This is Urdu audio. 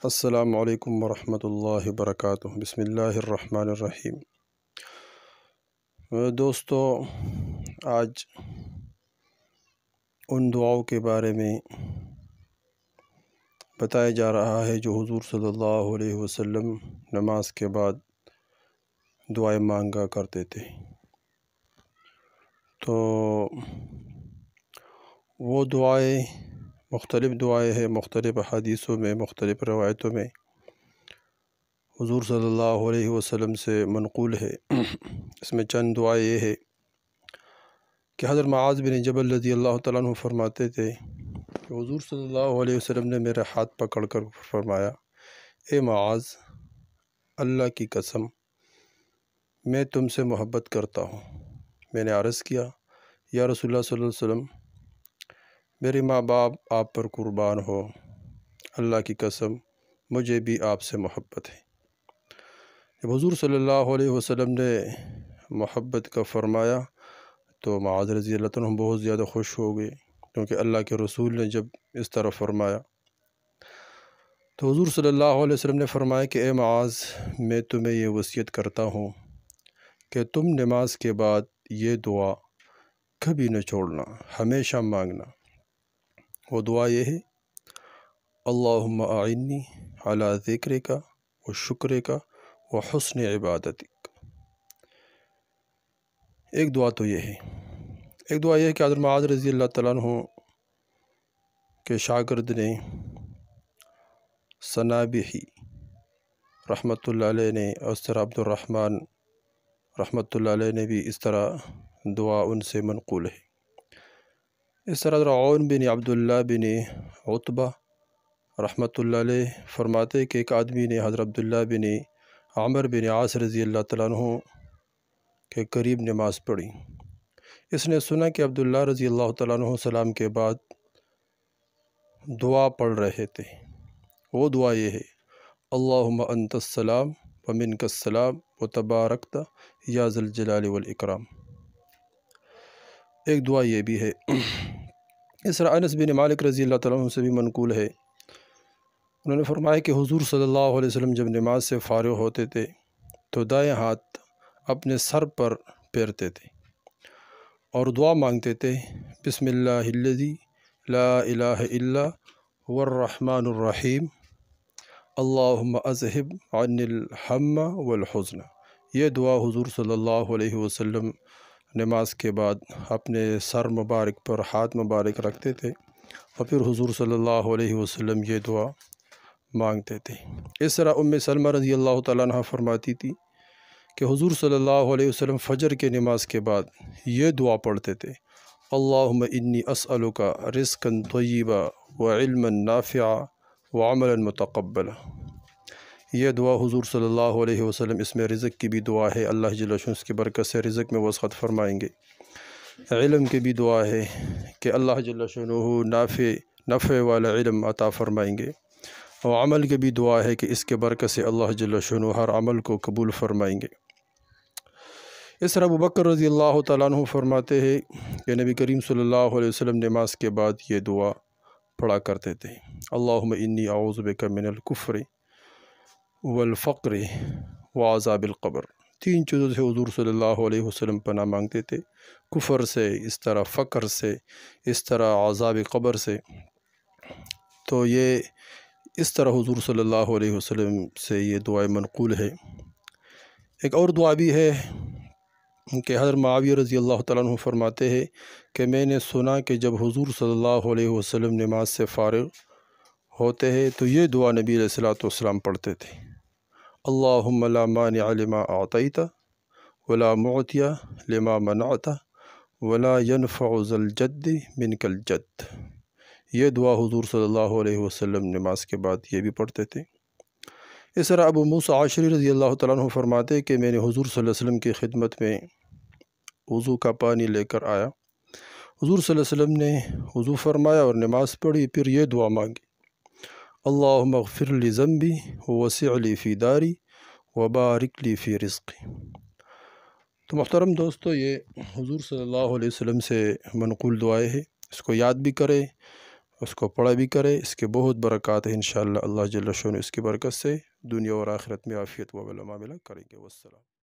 السلام علیکم ورحمۃ اللہ وبرکاتہ۔ بسم اللہ الرحمن الرحیم۔ دوستو، آج ان دعاؤں کے بارے میں بتایا جا رہا ہے جو حضور صلی اللہ علیہ وسلم نماز کے بعد دعائیں مانگا کرتے تھے۔ تو وہ دعائیں مختلف دعائیں ہیں، مختلف احادیثوں میں، مختلف روایتوں میں حضور صلی اللہ علیہ وسلم سے منقول ہے۔ اس میں چند دعائیں یہ ہے کہ حضرت معاذ بن جبل رضی اللہ تعالیٰ عنہ فرماتے تھے کہ حضور صلی اللہ علیہ وسلم نے میرا ہاتھ پکڑ کر فرمایا، اے معاذ، اللہ کی قسم میں تم سے محبت کرتا ہوں۔ میں نے عرض کیا، یا رسول اللہ صلی اللہ علیہ وسلم، میرے ماں باپ آپ پر قربان ہو، اللہ کی قسم مجھے بھی آپ سے محبت ہے۔ جب حضور صلی اللہ علیہ وسلم نے محبت کا فرمایا تو معاذ رضی اللہ عنہ بہت زیادہ خوش ہو گئے، کیونکہ اللہ کے رسول نے جب اس طرح فرمایا تو حضور صلی اللہ علیہ وسلم نے فرمایا کہ اے معاذ، میں تمہیں یہ وصیت کرتا ہوں کہ تم نماز کے بعد یہ دعا کبھی نہ چھوڑنا، ہمیشہ مانگنا۔ وہ دعا یہ ہے، اللہم اعنی علی ذکرک و شکرک و حسن عبادتک۔ ایک دعا تو یہ ہے۔ ایک دعا یہ ہے کہ حضرت معاذ رضی اللہ تعالیٰ عنہ کے شاگرد نے سنابحی رحمۃ اللہ علیہ نے، اور اس طرح عبد الرحمن رحمۃ اللہ علیہ نے بھی اس طرح دعا ان سے منقول ہے۔ اس طرح حضرت عون بن عبداللہ بن عتبہ رحمۃ اللہ علیہ فرماتے کہ ایک آدمی نے حضرت عبداللہ بن عمر بن عاص رضی اللہ تعالیٰ عنہ کے قریب نماز پڑھی۔ اس نے سنا کہ عبداللہ رضی اللہ تعالیٰ عنہ سلام کے بعد دعا پڑھ رہے تھے۔ وہ دعا یہ ہے، اللہم انت السلام و منک السلام و تبارکت یا ذی الجلال والاکرام۔ ایک دعا یہ بھی ہے۔ اس طرح انس بن مالک رضی اللہ تعالیٰ عنہ سے بھی منقول ہے، انہوں نے فرمایا کہ حضور صلی اللہ علیہ وسلم جب نماز سے فارغ ہوتے تھے تو دائیں ہاتھ اپنے سر پر پھیرتے تھے اور دعا مانگتے تھے، بسم اللہ الذی لا الہ الا هو الرحمن الرحیم، اللہم اذہب عنی الہم والحزن۔ یہ دعا حضور صلی اللہ علیہ وسلم نماز کے بعد اپنے سر مبارک پر ہاتھ مبارک رکھتے تھے اور پھر حضور صلی اللہ علیہ وسلم یہ دعا مانگتے تھے۔ اس طرح ام سلمہ رضی اللہ تعالیٰ عنہ فرماتی تھی کہ حضور صلی اللہ علیہ وسلم فجر کے نماز کے بعد یہ دعا پڑھتے تھے، اللہم انی اسألک رزقا طیبا وعلما نافعا وعملا متقبلا۔ یہ دعا حضور صلی اللہ علیہ وسلم، اس میں رزق کی بھی دعا ہے، اللہ جل شانہ اس کی برکت سے رزق میں وسعت فرمائیں گے۔ علم کی بھی دعا ہے کہ اللہ جل شانہ نفع والا علم عطا فرمائیں گے، اور عمل کی بھی دعا ہے کہ اس کے برکت سے اللہ جل شانہ ہر عمل کو قبول فرمائیں گے۔ اس طرح ابوبکر رضی اللہ تعالیٰ عنہ فرماتے ہیں کہ نبی کریم صلی اللہ علیہ وسلم نماز کے بعد یہ دعا پڑھا کرتے تھے، اللہم انی اعوذ بک من الکفر والفقر وعذاب القبر۔ تین چیزوں سے حضور صلی اللہ علیہ وسلم پناہ مانگتے تھے، کفر سے، اس طرح فقر سے، اس طرح عذاب قبر سے۔ تو یہ اس طرح حضور صلی اللہ علیہ وسلم سے یہ دعائیں منقول ہے۔ ایک اور دعا بھی ہے کہ حضرت معاویہ رضی اللہ تعالیٰ عنہ فرماتے ہیں کہ میں نے سنا کہ جب حضور صلی اللہ علیہ وسلم نماز سے فارغ ہوتے ہیں تو یہ دعا نبی علیہ الصلوۃ والسلام پڑھتے تھے، اللہم لا مانع لما اعطیت ولا معطی لما منعت ولا ينفع ذا الجد منک الجد۔ یہ دعا حضور صلی اللہ علیہ وسلم نماز کے بعد یہ بھی پڑھتے تھے۔ اس طرح ابو موسیٰ عاشری رضی اللہ تعالیٰ عنہ فرماتے کہ میں نے حضور صلی اللہ علیہ وسلم کی خدمت میں وضو کا پانی لے کر آیا، حضور صلی اللہ علیہ وسلم نے وضو فرمایا اور نماز پڑھی، پھر یہ دعا مانگی، اللہم اغفر لی ذنبی ووسع لی فی داری وبارک لی فی رزقی۔ تو محترم دوستو، یہ حضور صلی اللہ علیہ وسلم سے منقول دعائیں ہیں، اس کو یاد بھی کریں اس کو پڑھا بھی کرے، اس کے بہت برکات ہیں انشاءاللہ۔ اللہ جل شانہ اس کی برکت سے دنیا اور آخرت میں عافیت و معاملہ کریں گے۔ والسلام۔